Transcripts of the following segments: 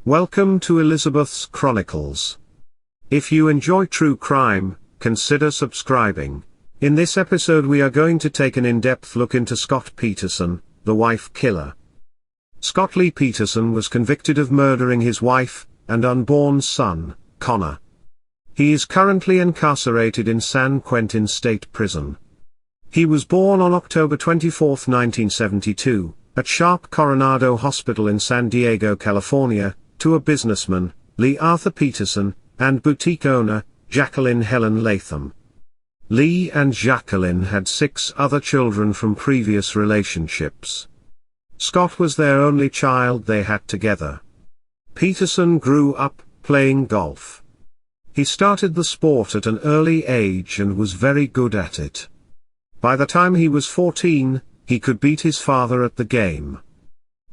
Welcome to Elizabeth's Chronicles. If you enjoy true crime, consider subscribing. In this episode we are going to take an in-depth look into Scott Peterson, the wife killer. Scott Lee Peterson was convicted of murdering his wife and unborn son, Connor. He is currently incarcerated in San Quentin State Prison. He was born on October 24, 1972, at Sharp Coronado Hospital in San Diego, California, to a businessman, Lee Arthur Peterson, and boutique owner, Jacqueline Helen Latham. Lee and Jacqueline had 6 other children from previous relationships. Scott was their only child they had together. Peterson grew up playing golf. He started the sport at an early age and was very good at it. By the time he was 14, he could beat his father at the game.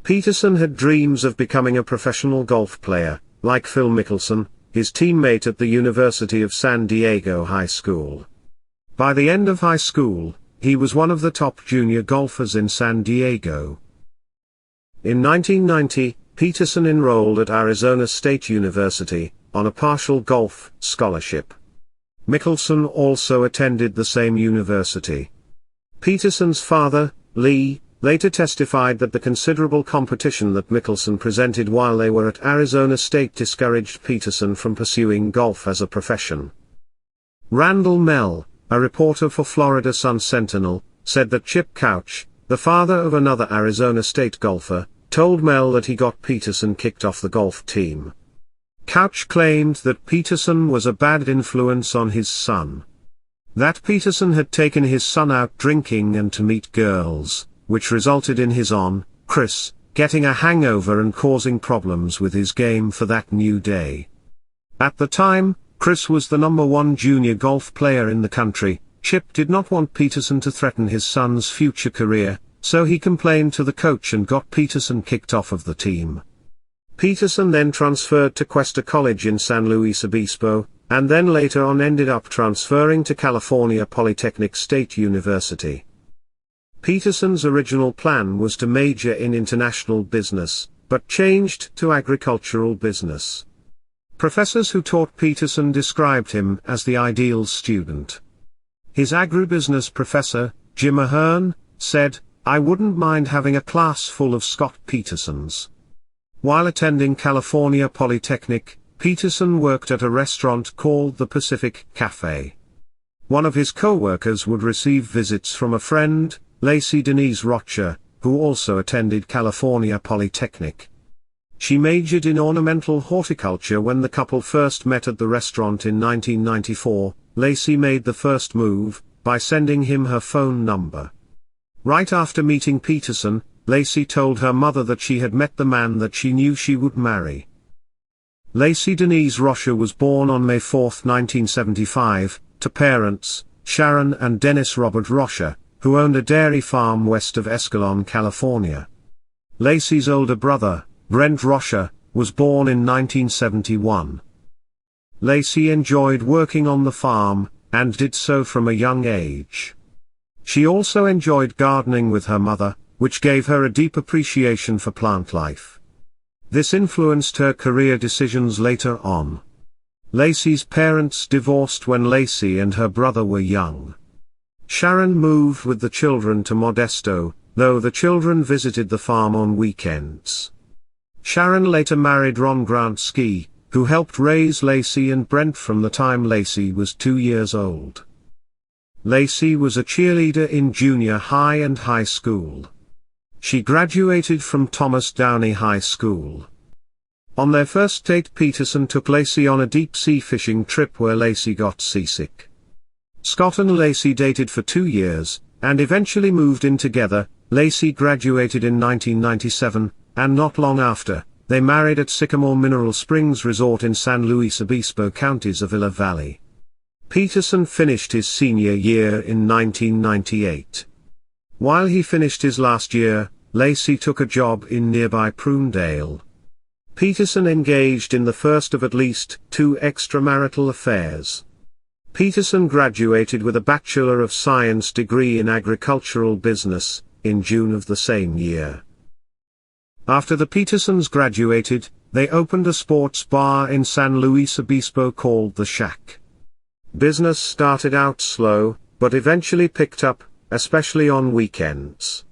Peterson had dreams of becoming a professional golf player, like Phil Mickelson, his teammate at the University of San Diego High School. By the end of high school, he was one of the top junior golfers in San Diego. In 1990, Peterson enrolled at Arizona State University, on a partial golf scholarship. Mickelson also attended the same university. Peterson's father, Lee, later testified that the considerable competition that Mickelson presented while they were at Arizona State discouraged Peterson from pursuing golf as a profession. Randall Mell, a reporter for Florida Sun-Sentinel, said that Chip Couch, the father of another Arizona State golfer, told Mell that he got Peterson kicked off the golf team. Couch claimed that Peterson was a bad influence on his son. That Peterson had taken his son out drinking and to meet girls, which resulted in his Chris, getting a hangover and causing problems with his game for that new day. At the time, Chris was the #1 junior golf player in the country. Chip did not want Peterson to threaten his son's future career, so he complained to the coach and got Peterson kicked off of the team. Peterson then transferred to Cuesta College in San Luis Obispo, and then later on ended up transferring to California Polytechnic State University. Peterson's original plan was to major in international business, but changed to agricultural business. Professors who taught Peterson described him as the ideal student. His agribusiness professor, Jim Ahern, said, "I wouldn't mind having a class full of Scott Petersons." While attending California Polytechnic, Peterson worked at a restaurant called the Pacific Cafe. One of his co-workers would receive visits from a friend, Laci Denise Rocha, who also attended California Polytechnic. She majored in ornamental horticulture. When the couple first met at the restaurant in 1994, Laci made the first move, by sending him her phone number. Right after meeting Peterson, Laci told her mother that she had met the man that she knew she would marry. Laci Denise Rocha was born on May 4, 1975, to parents, Sharon and Dennis Robert Rocha, who owned a dairy farm west of Escalon, California. Laci's older brother, Brent Rocha, was born in 1971. Laci enjoyed working on the farm, and did so from a young age. She also enjoyed gardening with her mother, which gave her a deep appreciation for plant life. This influenced her career decisions later on. Laci's parents divorced when Laci and her brother were young. Sharon moved with the children to Modesto, though the children visited the farm on weekends. Sharon later married Ron Grantski, who helped raise Laci and Brent from the time Laci was 2 years old. Laci was a cheerleader in junior high and high school. She graduated from Thomas Downey High School. On their first date, Peterson took Laci on a deep-sea fishing trip where Laci got seasick. Scott and Laci dated for 2 years, and eventually moved in together. Laci graduated in 1997, and not long after, they married at Sycamore Mineral Springs Resort in San Luis Obispo County's Avila Valley. Peterson finished his senior year in 1998. While he finished his last year, Laci took a job in nearby Prunedale. Peterson engaged in the first of at least 2 extramarital affairs. Peterson graduated with a Bachelor of Science degree in agricultural business, in June of the same year. After the Petersons graduated, They opened a sports bar in San Luis Obispo called The Shack. Business started out slow, but eventually picked up, especially on weekends.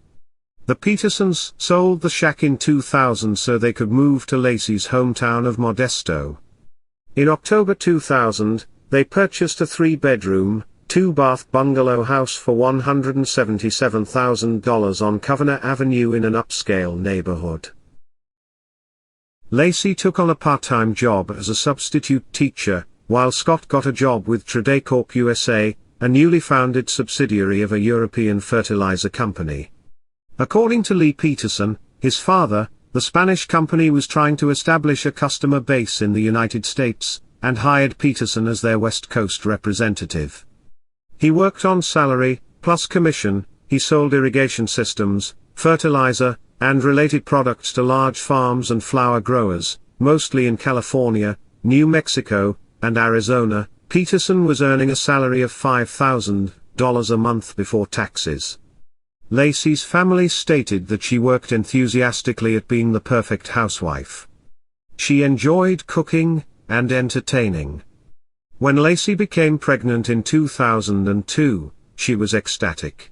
The Petersons sold The Shack in 2000 so they could move to Laci's hometown of Modesto. In October 2000, they purchased a 3-bedroom, 2-bath bungalow house for $177,000 on Covenant Avenue in an upscale neighborhood. Laci took on a part-time job as a substitute teacher, while Scott got a job with Tradecorp USA, a newly founded subsidiary of a European fertilizer company. According to Lee Peterson, his father, the Spanish company was trying to establish a customer base in the United States, and hired Peterson as their West Coast representative. He worked on salary, plus commission. He sold irrigation systems, fertilizer, and related products to large farms and flower growers, mostly in California, New Mexico, and Arizona. Peterson was earning a salary of $5,000 a month before taxes. Laci's family stated that she worked enthusiastically at being the perfect housewife. She enjoyed cooking and entertaining. When Laci became pregnant in 2002, she was ecstatic.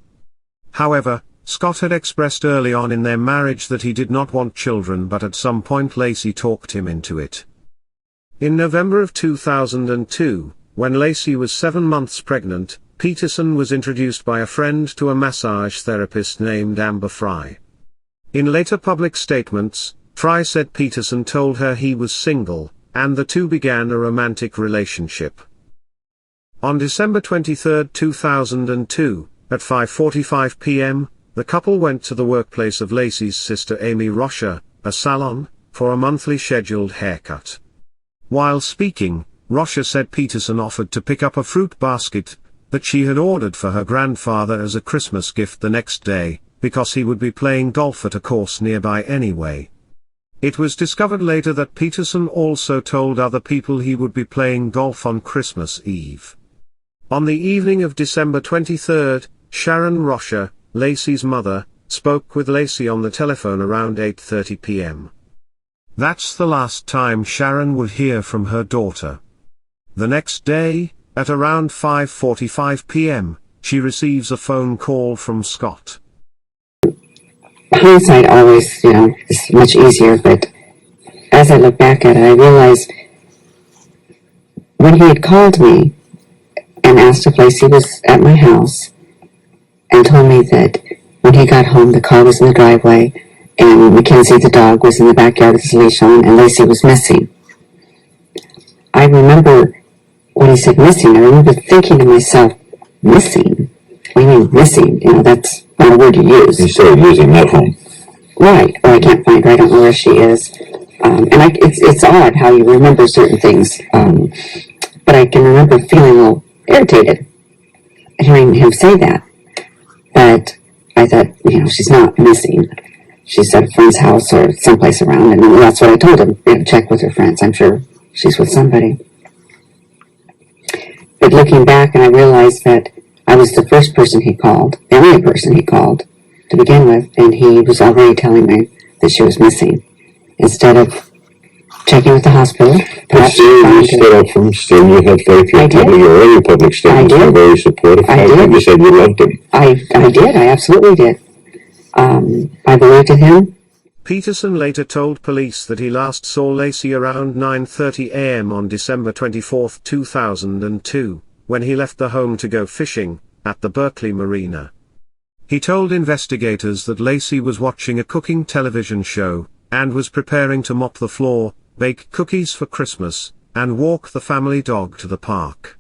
However, Scott had expressed early on in their marriage that he did not want children, but at some point Laci talked him into it. In November of 2002, when Laci was 7 months pregnant, Peterson was introduced by a friend to a massage therapist named Amber Fry. In later public statements, Fry said Peterson told her he was single, and the two began a romantic relationship. On December 23, 2002, at 5:45 p.m., the couple went to the workplace of Laci's sister Amy Rocha, a salon, for a monthly scheduled haircut. While speaking, Rocha said Peterson offered to pick up a fruit basket that she had ordered for her grandfather as a Christmas gift the next day, because he would be playing golf at a course nearby anyway. It was discovered later that Peterson also told other people he would be playing golf on Christmas Eve. On the evening of December 23, Sharon Rocha, Laci's mother, spoke with Laci on the telephone around 8:30 p.m. That's the last time Sharon would hear from her daughter. The next day, at around 5:45 p.m., she receives a phone call from Scott. Hindsight always, is much easier, but as I look back at it, I realize when he had called me and asked if Laci was at my house and told me that when he got home the car was in the driveway and Mackenzie the dog was in the backyard with his leash on and Laci was missing. I remember when he said missing, I remember thinking to myself, missing? What do you mean missing? That's not a word you use. You started using that home. Right. Or I can't find her. I don't know where she is. It's odd how you remember certain things. But I can remember feeling a little irritated hearing him say that. But I thought, she's not missing. She's at a friend's house or someplace around. And that's what I told him. Check with her friends. I'm sure she's with somebody. But looking back, and I realized that I was the first person he called, the only person he called to begin with, and he was already telling me that she was missing. Instead of checking with the hospital, But still, you stood up for him. Still, you had faith. I did. Your earlier public statements were very supportive. I did. You said you loved him. I did. I absolutely did. I believed in him. Peterson later told police that he last saw Laci around 9:30 a.m. on December 24, 2002, when he left the home to go fishing, at the Berkeley Marina. He told investigators that Laci was watching a cooking television show, and was preparing to mop the floor, bake cookies for Christmas, and walk the family dog to the park.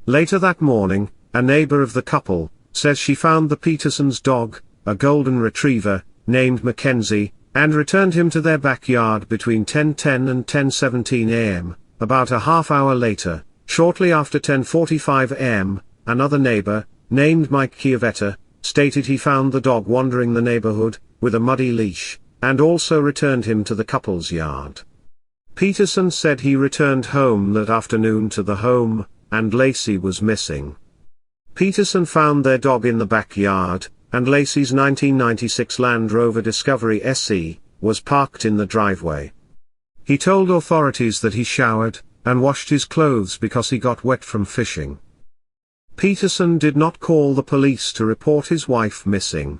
Later that morning, a neighbor of the couple, says she found the Petersons' dog, a golden retriever, named Mackenzie, and returned him to their backyard between 10:10 and 10:17 a.m., about a half hour later. Shortly after 10:45 a.m., another neighbor, named Mike Chiavetta, stated he found the dog wandering the neighborhood, with a muddy leash, and also returned him to the couple's yard. Peterson said he returned home that afternoon to the home, and Laci was missing. Peterson found their dog in the backyard, and Laci's 1996 Land Rover Discovery SE was parked in the driveway. He told authorities that he showered and washed his clothes because he got wet from fishing. Peterson did not call the police to report his wife missing.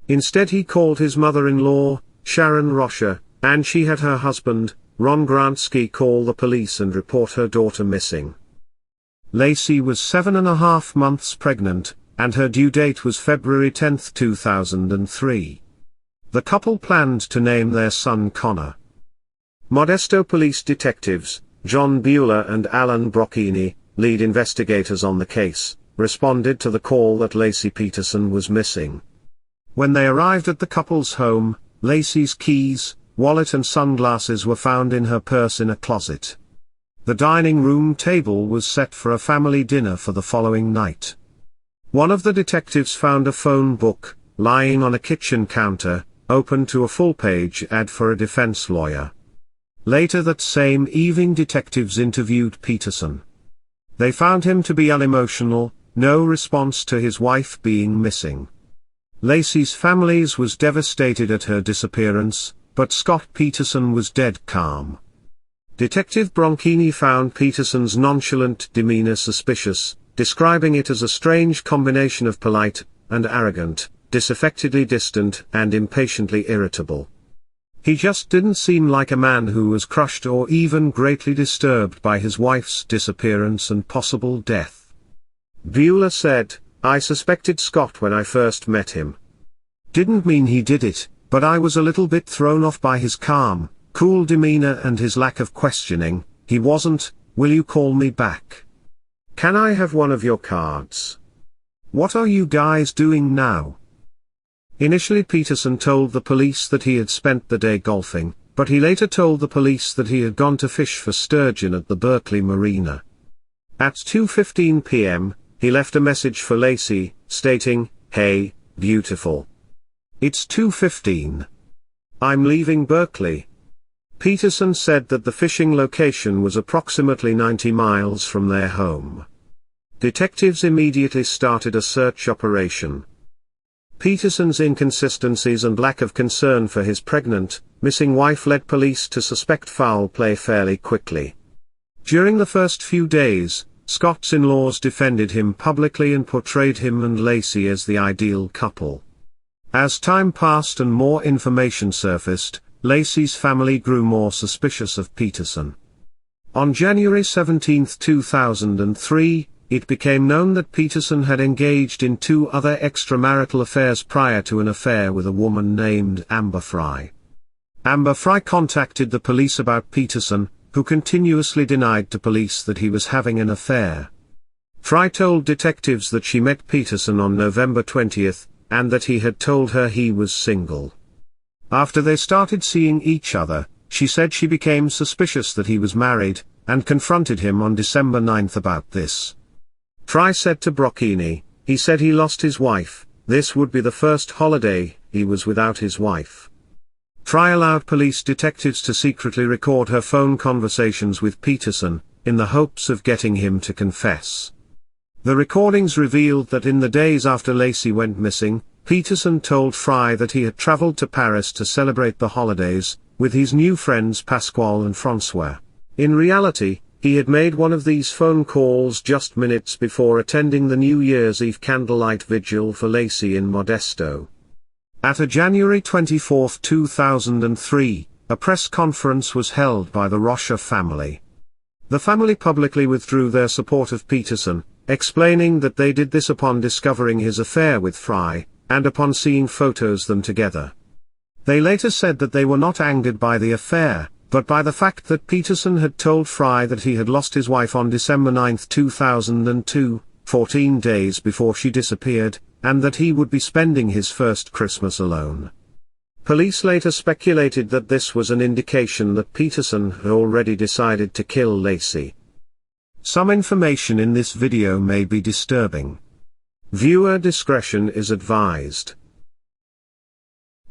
Instead he called his mother-in-law, Sharon Rocher, and she had her husband, Ron Gransky, call the police and report her daughter missing. Laci was 7.5 months pregnant, and her due date was February 10, 2003. The couple planned to name their son Connor. Modesto police detectives, John Bueller and Alan Brocchini, lead investigators on the case, responded to the call that Laci Peterson was missing. When they arrived at the couple's home, Laci's keys, wallet and sunglasses were found in her purse in a closet. The dining room table was set for a family dinner for the following night. One of the detectives found a phone book, lying on a kitchen counter, open to a full-page ad for a defense lawyer. Later that same evening detectives interviewed Peterson. They found him to be unemotional, no response to his wife being missing. Laci's family was devastated at her disappearance, but Scott Peterson was dead calm. Detective Bronchini found Peterson's nonchalant demeanor suspicious, describing it as a strange combination of polite and arrogant, disaffectedly distant and impatiently irritable. He just didn't seem like a man who was crushed or even greatly disturbed by his wife's disappearance and possible death. Bueller said, "I suspected Scott when I first met him. Didn't mean he did it, but I was a little bit thrown off by his calm, cool demeanor and his lack of questioning. He wasn't, 'Will you call me back? Can I have one of your cards? What are you guys doing now?' Initially Peterson told the police that he had spent the day golfing, but he later told the police that he had gone to fish for sturgeon at the Berkeley Marina. At 2:15 p.m., he left a message for Laci, stating, "Hey, beautiful. It's 2:15. I'm leaving Berkeley." Peterson said that the fishing location was approximately 90 miles from their home. Detectives immediately started a search operation. Peterson's inconsistencies and lack of concern for his pregnant, missing wife led police to suspect foul play fairly quickly. During the first few days, Scott's in-laws defended him publicly and portrayed him and Laci as the ideal couple. As time passed and more information surfaced, Laci's family grew more suspicious of Peterson. On January 17, 2003, it became known that Peterson had engaged in 2 other extramarital affairs prior to an affair with a woman named Amber Fry. Amber Fry contacted the police about Peterson, who continuously denied to police that he was having an affair. Fry told detectives that she met Peterson on November 20, and that he had told her he was single. After they started seeing each other, she said she became suspicious that he was married, and confronted him on December 9 about this. Fry said to Brocchini, "He said he lost his wife, this would be the first holiday he was without his wife." Fry allowed police detectives to secretly record her phone conversations with Peterson, in the hopes of getting him to confess. The recordings revealed that in the days after Laci went missing, Peterson told Fry that he had traveled to Paris to celebrate the holidays, with his new friends Pasquale and Francois. In reality, he had made one of these phone calls just minutes before attending the New Year's Eve candlelight vigil for Laci in Modesto. At a January 24, 2003, a press conference was held by the Rocher family. The family publicly withdrew their support of Peterson, explaining that they did this upon discovering his affair with Fry, and upon seeing photos them together. They later said that they were not angered by the affair, but by the fact that Peterson had told Fry that he had lost his wife on December 9, 2002, 14 days before she disappeared, and that he would be spending his first Christmas alone. Police later speculated that this was an indication that Peterson had already decided to kill Laci. Some information in this video may be disturbing. Viewer discretion is advised.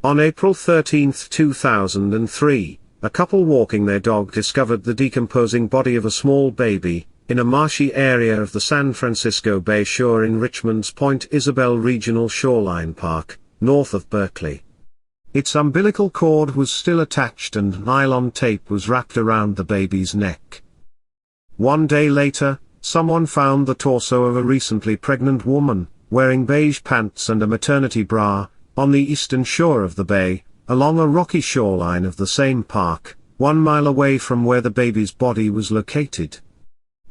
On April 13, 2003, a couple walking their dog discovered the decomposing body of a small baby, in a marshy area of the San Francisco Bay Shore in Richmond's Point Isabel Regional Shoreline Park, north of Berkeley. Its umbilical cord was still attached and nylon tape was wrapped around the baby's neck. One day later, someone found the torso of a recently pregnant woman, wearing beige pants and a maternity bra, on the eastern shore of the bay, along a rocky shoreline of the same park, 1 mile away from where the baby's body was located.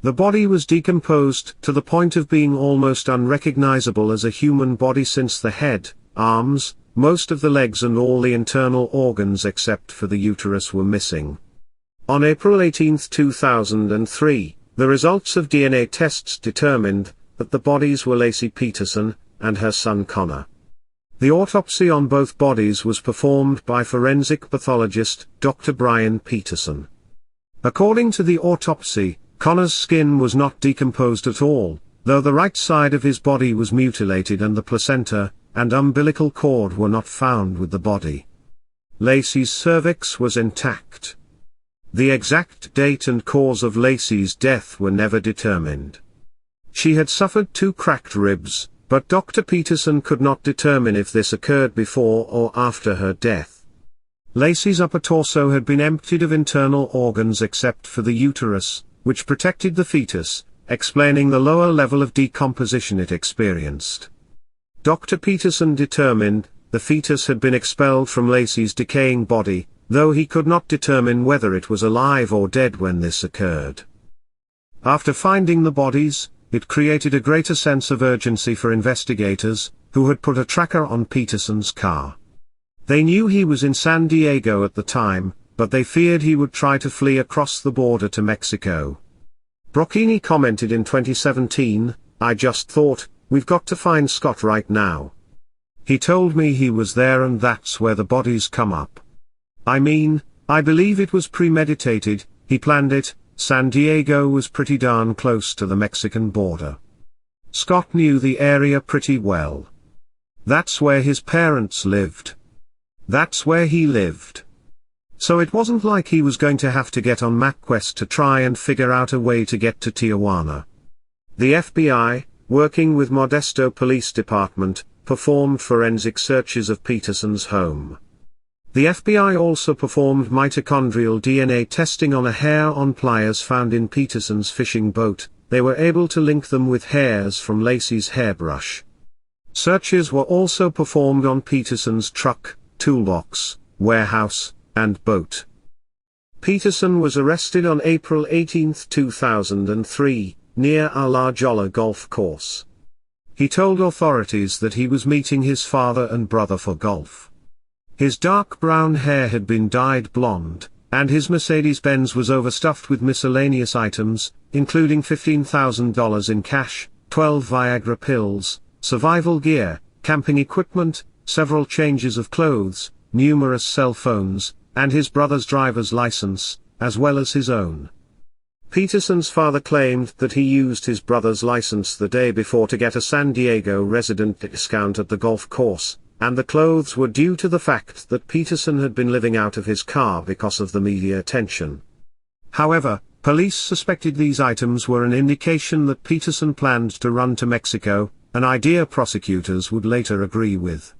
The body was decomposed to the point of being almost unrecognizable as a human body, since the head, arms, most of the legs and all the internal organs except for the uterus were missing. On April 18, 2003, the results of DNA tests determined that the bodies were Laci Peterson and her son Connor. The autopsy on both bodies was performed by forensic pathologist Dr. Brian Peterson. According to the autopsy, Connor's skin was not decomposed at all, though the right side of his body was mutilated and the placenta and umbilical cord were not found with the body. Laci's cervix was intact. The exact date and cause of Laci's death were never determined. She had suffered 2 cracked ribs, but Dr. Peterson could not determine if this occurred before or after her death. Laci's upper torso had been emptied of internal organs except for the uterus, which protected the fetus, explaining the lower level of decomposition it experienced. Dr. Peterson determined the fetus had been expelled from Laci's decaying body, though he could not determine whether it was alive or dead when this occurred. After finding the bodies, it created a greater sense of urgency for investigators, who had put a tracker on Peterson's car. They knew he was in San Diego at the time, but they feared he would try to flee across the border to Mexico. Brocchini commented in 2017, "I just thought, we've got to find Scott right now. He told me he was there and that's where the bodies come up. I mean, I believe it was premeditated, he planned it. San Diego was pretty darn close to the Mexican border. Scott knew the area pretty well. That's where his parents lived. That's where he lived. So it wasn't like he was going to have to get on MapQuest to try and figure out a way to get to Tijuana." The FBI, working with Modesto Police Department, performed forensic searches of Peterson's home. The FBI also performed mitochondrial DNA testing on a hair on pliers found in Peterson's fishing boat. They were able to link them with hairs from Laci's hairbrush. Searches were also performed on Peterson's truck, toolbox, warehouse, and boat. Peterson was arrested on April 18, 2003, near a La Jolla golf course. He told authorities that he was meeting his father and brother for golf. His dark brown hair had been dyed blonde, and his Mercedes-Benz was overstuffed with miscellaneous items, including $15,000 in cash, 12 Viagra pills, survival gear, camping equipment, several changes of clothes, numerous cell phones, and his brother's driver's license, as well as his own. Peterson's father claimed that he used his brother's license the day before to get a San Diego resident discount at the golf course, and the clothes were due to the fact that Peterson had been living out of his car because of the media attention. However, police suspected these items were an indication that Peterson planned to run to Mexico, an idea prosecutors would later agree with.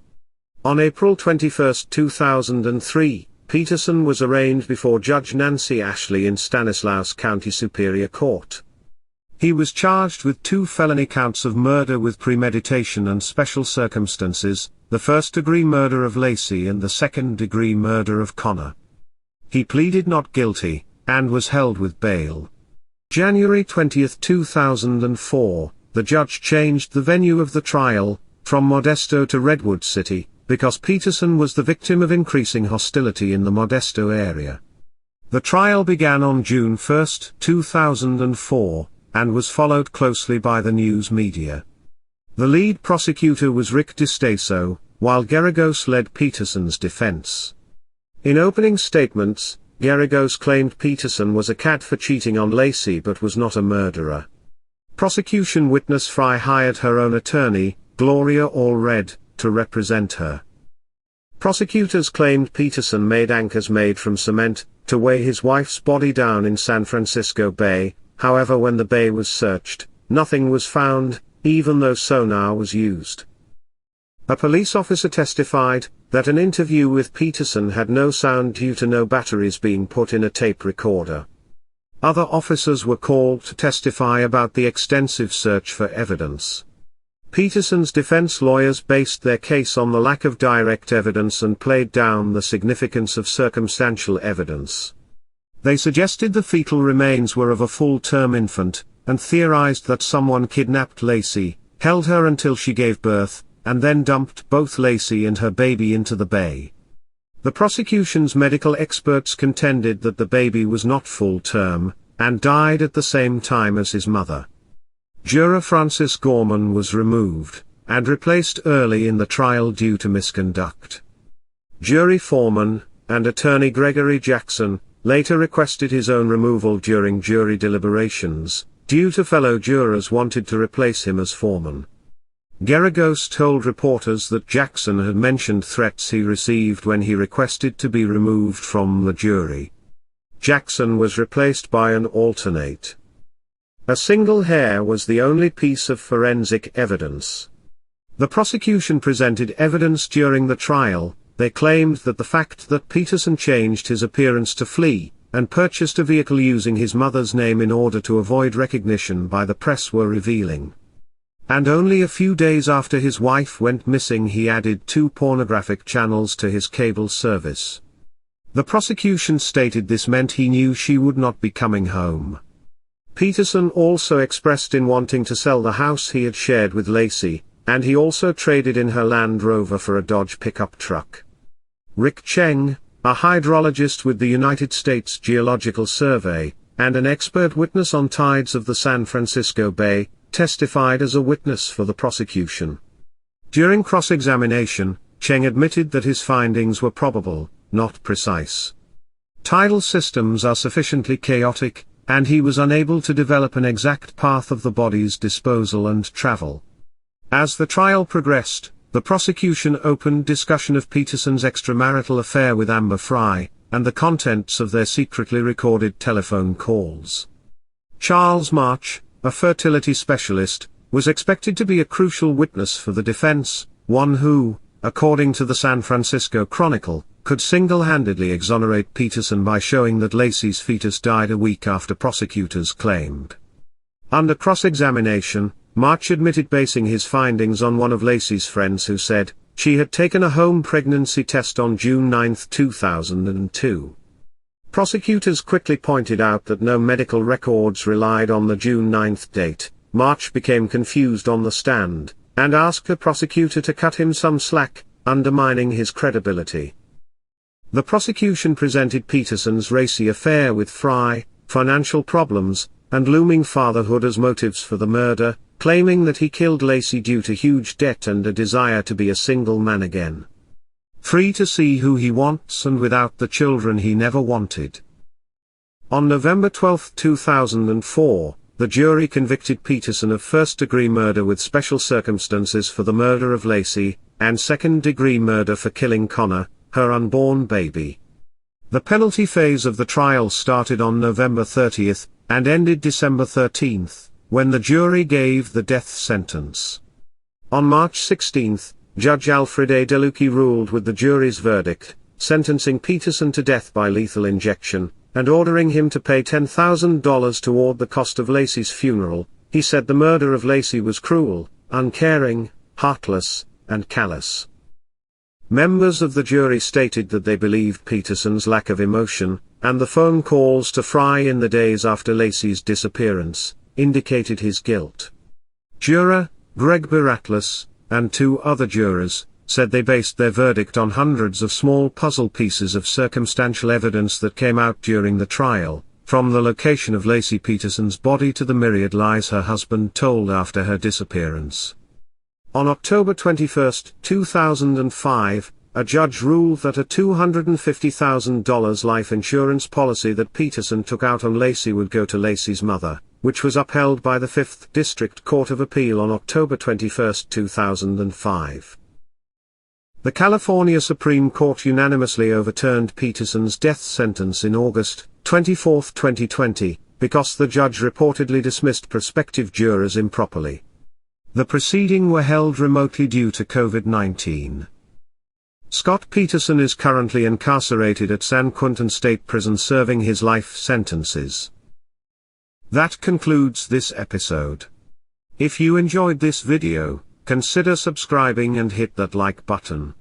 On April 21, 2003, Peterson was arraigned before Judge Nancy Ashley in Stanislaus County Superior Court. He was charged with 2 felony counts of murder with premeditation and special circumstances, the first-degree murder of Laci and the second-degree murder of Connor. He pleaded not guilty, and was held with bail. January 20, 2004, the judge changed the venue of the trial, from Modesto to Redwood City, because Peterson was the victim of increasing hostility in the Modesto area. The trial began on June 1, 2004, and was followed closely by the news media. The lead prosecutor was Rick DiStaso, while Geragos led Peterson's defense. In opening statements, Geragos claimed Peterson was a cad for cheating on Laci but was not a murderer. Prosecution witness Fry hired her own attorney, Gloria Allred, to represent her. Prosecutors claimed Peterson made anchors made from cement, to weigh his wife's body down in San Francisco Bay. However, when the bay was searched, nothing was found, even though sonar was used. A police officer testified, that an interview with Peterson had no sound due to no batteries being put in a tape recorder. Other officers were called to testify about the extensive search for evidence. Peterson's defense lawyers based their case on the lack of direct evidence and played down the significance of circumstantial evidence. They suggested the fetal remains were of a full-term infant, and theorized that someone kidnapped Laci, held her until she gave birth, and then dumped both Laci and her baby into the bay. The prosecution's medical experts contended that the baby was not full-term, and died at the same time as his mother. Juror Francis Gorman was removed, and replaced early in the trial due to misconduct. Jury foreman, and attorney Gregory Jackson, later requested his own removal during jury deliberations, due to fellow jurors wanted to replace him as foreman. Geragos told reporters that Jackson had mentioned threats he received when he requested to be removed from the jury. Jackson was replaced by an alternate. A single hair was the only piece of forensic evidence. The prosecution presented evidence during the trial. They claimed that the fact that Peterson changed his appearance to flee, and purchased a vehicle using his mother's name in order to avoid recognition by the press were revealing. And only a few days after his wife went missing he added 2 pornographic channels to his cable service. The prosecution stated this meant he knew she would not be coming home. Peterson also expressed in wanting to sell the house he had shared with Laci, and he also traded in her Land Rover for a Dodge pickup truck. Rick Cheng, a hydrologist with the United States Geological Survey, and an expert witness on tides of the San Francisco Bay, testified as a witness for the prosecution. During cross-examination, Cheng admitted that his findings were probable, not precise. Tidal systems are sufficiently chaotic, and he was unable to develop an exact path of the body's disposal and travel. As the trial progressed, the prosecution opened discussion of Peterson's extramarital affair with Amber Fry, and the contents of their secretly recorded telephone calls. Charles March, a fertility specialist, was expected to be a crucial witness for the defense, one who, according to the San Francisco Chronicle, could single-handedly exonerate Peterson by showing that Laci's fetus died a week after prosecutors claimed. Under cross-examination, March admitted basing his findings on one of Laci's friends who said, she had taken a home pregnancy test on June 9, 2002. Prosecutors quickly pointed out that no medical records relied on the June 9 date. March became confused on the stand, and asked the prosecutor to cut him some slack, undermining his credibility. The prosecution presented Peterson's racy affair with Fry, financial problems, and looming fatherhood as motives for the murder, claiming that he killed Laci due to huge debt and a desire to be a single man again. Free to see who he wants and without the children he never wanted. On November 12, 2004, the jury convicted Peterson of first-degree murder with special circumstances for the murder of Laci, and second-degree murder for killing Connor, her unborn baby. The penalty phase of the trial started on November 30, and ended December 13, when the jury gave the death sentence. On March 16, Judge Alfred A. DeLucchi ruled with the jury's verdict, sentencing Peterson to death by lethal injection, and ordering him to pay $10,000 toward the cost of Laci's funeral. He said the murder of Laci was cruel, uncaring, heartless, and callous. Members of the jury stated that they believed Peterson's lack of emotion, and the phone calls to Fry in the days after Laci's disappearance, indicated his guilt. Juror Greg Baratlas, and 2 other jurors, said they based their verdict on hundreds of small puzzle pieces of circumstantial evidence that came out during the trial, from the location of Laci Peterson's body to the myriad lies her husband told after her disappearance. On October 21, 2005, a judge ruled that a $250,000 life insurance policy that Peterson took out on Laci would go to Laci's mother, which was upheld by the 5th District Court of Appeal on October 21, 2005. The California Supreme Court unanimously overturned Peterson's death sentence in August 24, 2020, because the judge reportedly dismissed prospective jurors improperly. The proceedings were held remotely due to COVID-19. Scott Peterson is currently incarcerated at San Quentin State Prison serving his life sentences. That concludes this episode. If you enjoyed this video, consider subscribing and hit that like button.